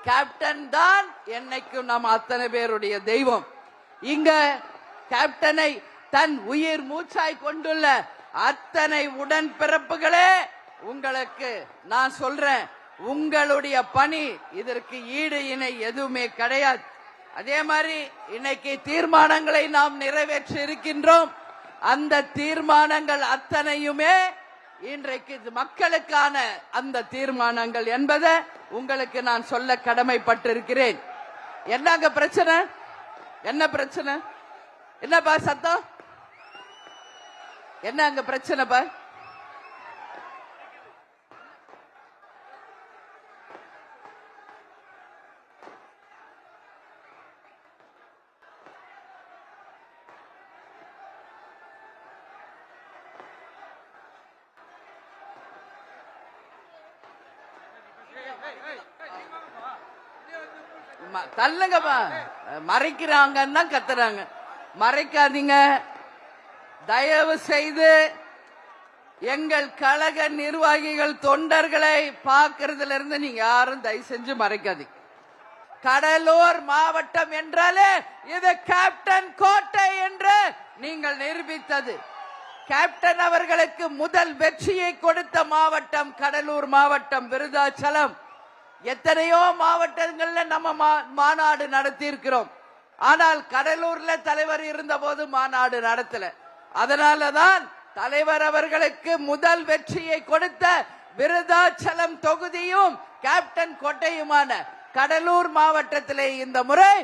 Captain தான் என்னைக்கும் நம்ம அத்தனை பேருடைய தெய்வம். இங்க கேப்டனை தன் உயிர் மூச்சாய் கொண்டுள்ள அத்தனை உடன்பிறப்புகளே, உங்களுக்கு நான் சொல்றேன், உங்களுடைய பணி இதற்கு ஈடு இணை எதுவுமே கிடையாது. அதே மாதிரி இன்னைக்கு தீர்மானங்களை நாம் நிறைவேற்றி இருக்கின்றோம். அந்த தீர்மானங்கள் அத்தனையுமே இன்றைக்கு மக்களுக்கான அந்த தீர்மானங்கள் என்பதை உங்களுக்கு நான் சொல்ல கடமைப்பட்டிருக்கிறேன். என்னங்க பிரச்சனை? என்ன பிரச்சனை? என்னப்பா சத்தம்? என்ன அங்க பிரச்சனைப்பா? தள்ளுங்கப்பா. மறைக்கிறாங்கன்னு தான் கத்துறாங்க. மறைக்காதீங்க தயவு செய்து. எங்கள் கழக நிர்வாகிகள் தொண்டர்களை பார்க்கறதுல இருந்து நீங்க யாரும் தயவு செஞ்சு மறைக்காதீங்க. கடலூர் மாவட்டம் என்றாலே இது கேப்டன் கோட்டை என்று நீங்கள் நிரூபித்தது. கேப்டன் அவர்களுக்கு முதல் வெற்றியை கொடுத்த மாவட்டம் கடலூர் மாவட்டம், விருதாச்சலம். எத்தனையோ மாவட்டங்கள்ல நம்ம மாநாடு நடத்தி இருக்கிறோம். ஆனால் கடலூர்ல தலைவர் இருந்த போது மாநாடு நடத்தல. அதனாலதான் தலைவர் அவர்களுக்கு முதல் வெற்றியை கொடுத்த விருதாச்சலம் தொகுதியும் கேப்டன் கோட்டையுமான கடலூர் மாவட்டத்திலே இந்த முறை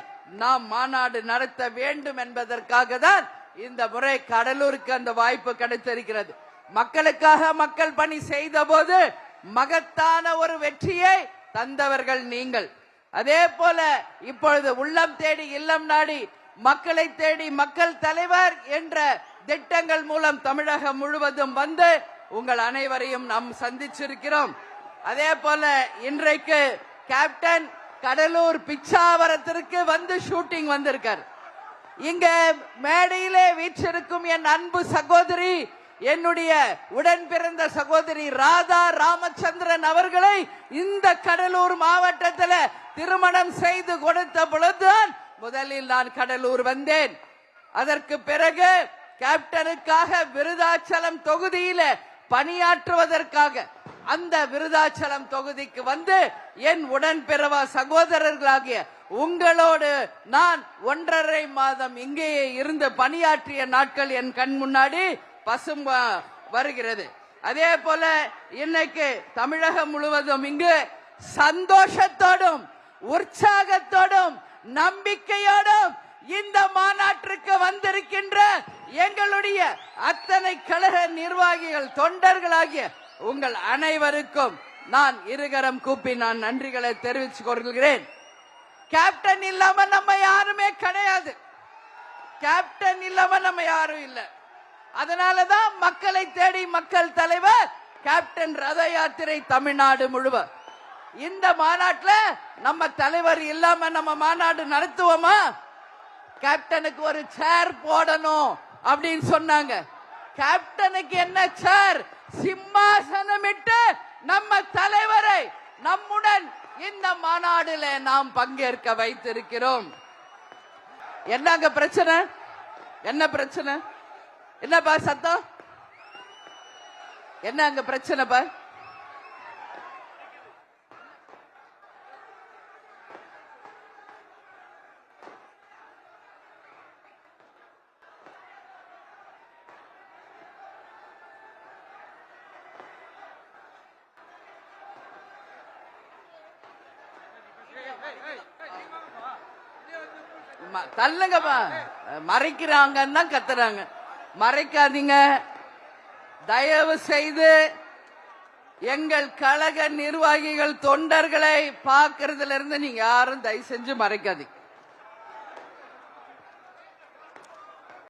நாம் மாநாடு நடத்த வேண்டும் என்பதற்காக தான் இந்த முறை கடலூருக்கு அந்த வாய்ப்பு கிடைத்திருக்கிறது. மக்களுக்காக மக்கள் பணி செய்த போது மகத்தான ஒரு வெற்றியை தந்தவர்கள் நீங்கள். அதே போல இப்பொழுது உள்ளம் தேடி இல்லம் நாடி மக்களை தேடி மக்கள் தலைவர் என்ற திட்டங்கள் மூலம் தமிழகம் முழுவதும் வந்து உங்கள் அனைவரையும் நாம் சந்திச்சிருக்கிறோம். அதே போல இன்றைக்கு கேப்டன் கடலூர் பிச்சாவரத்திற்கு வந்து ஷூட்டிங் வந்திருக்கார். இங்க மேடையிலே வீற்றிருக்கும் என் அன்பு சகோதரி, என்னுடைய உடன் பிறந்த சகோதரி ராதா ராமச்சந்திரன் அவர்களை இந்த கடலூர் மாவட்டத்தில் திருமணம் செய்து கொடுத்த பொழுதுதான் முதலில் நான் கடலூர் வந்தேன். அதற்கு பிறகு கேப்டனுக்காக விருதாச்சலம் தொகுதியில பணியாற்றுவதற்காக அந்த விருதாச்சலம் தொகுதிக்கு வந்து என் உடன்பிறவ சகோதரர்களாகிய உங்களோடு நான் 1.5 மாதம் இங்கேயே இருந்து பணியாற்றிய நாட்கள் என் கண் முன்னாடி பசும் வருகிறது. அதே போல இன்னைக்கு தமிழகம் முழுவதும் இங்கு சந்தோஷத்தோடும் உற்சாகத்தோடும் நம்பிக்கையோடும் இந்த மாநாட்டிற்கு வந்திருக்கின்ற எங்களுடைய அத்தனை கழக நிர்வாகிகள் தொண்டர்களாகிய உங்கள் அனைவருக்கும் நான் இருகரம் கூப்பி நான் நன்றிகளை தெரிவித்துக் கொள்கிறேன். கேப்டன் இல்லாம நம்ம யாருமே கிடையாது. கேப்டன் இல்லாம நம்ம யாரும் இல்லை. அதனாலதான் மக்களை தேடி மக்கள் தலைவர் கேப்டன் ரத யாத்திரை தமிழ்நாடு முழுவதும். இந்த மாநாட்டில் நம்ம தலைவர் இல்லாம நம்ம மாநாடு நடத்துவோமா? கேப்டனுக்கு ஒரு சேர் போடணும் அப்படின்னு சொன்னாங்க. கேப்டனுக்கு என்ன சேர்? சிம்மாசனமிட்டு நம்ம தலைவரை நம்முடன் இந்த மாநாடுல நாம் பங்கேற்க வைத்திருக்கிறோம். என்னங்க பிரச்சனை? என்ன பிரச்சனை? என்னப்பா சத்தம்? என்ன அங்க பிரச்சனைப்பா? தள்ளுங்கப்பா. மறைக்கிறாங்கன்னு தான் கத்துறாங்க. மறைக்காதீங்க தயவு செய்து. எங்கள் கழக நிர்வாகிகள் தொண்டர்களை பார்க்கறதுல இருந்து நீங்க யாரும் தயவு செஞ்சு மறைக்காதீங்க.